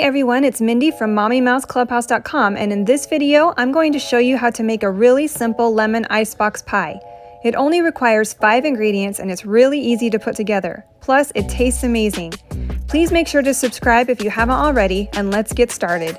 everyone, it's Mindy from MommyMouseClubhouse.com, and in this video, I'm going to show you how to make a really simple lemon icebox pie. It only requires 5 ingredients and it's really easy to put together. Plus, it tastes amazing. Please make sure to subscribe if you haven't already, and let's get started.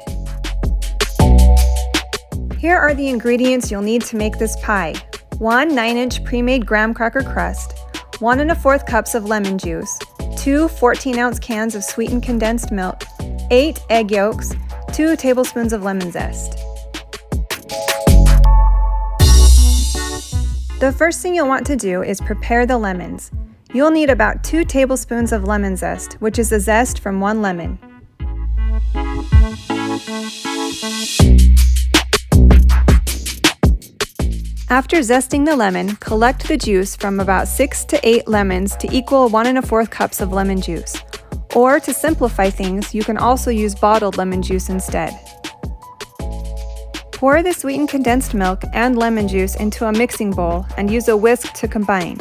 Here are the ingredients you'll need to make this pie. 1 9-inch pre-made graham cracker crust, 1 1/4 cups of lemon juice, 2 14-ounce cans of sweetened condensed milk, 8 egg yolks, 2 tablespoons of lemon zest. The first thing you'll want to do is prepare the lemons. You'll need about 2 tablespoons of lemon zest, which is the zest from 1 lemon. After zesting the lemon, collect the juice from about 6 to 8 lemons to equal 1 1/4 cups of lemon juice. Or to simplify things, you can also use bottled lemon juice instead. Pour the sweetened condensed milk and lemon juice into a mixing bowl and use a whisk to combine.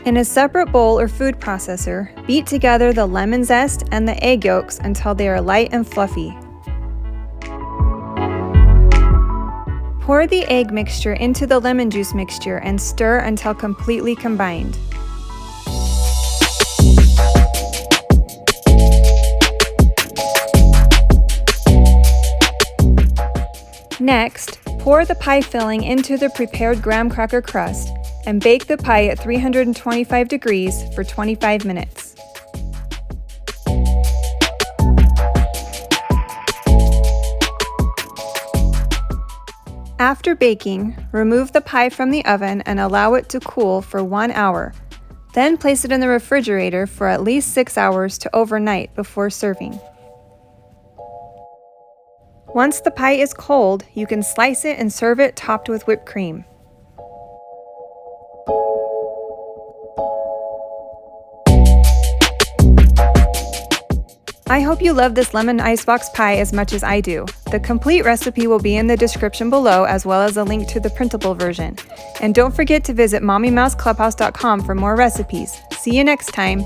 In a separate bowl or food processor, beat together the lemon zest and the egg yolks until they are light and fluffy. Pour the egg mixture into the lemon juice mixture and stir until completely combined. Next, pour the pie filling into the prepared graham cracker crust and bake the pie at 325 degrees for 25 minutes. After baking, remove the pie from the oven and allow it to cool for 1 hour. Then place it in the refrigerator for at least 6 hours to overnight before serving. Once the pie is cold, you can slice it and serve it topped with whipped cream. I hope you love this lemon icebox pie as much as I do. The complete recipe will be in the description below, as well as a link to the printable version. And don't forget to visit MommyMouseClubhouse.com for more recipes. See you next time!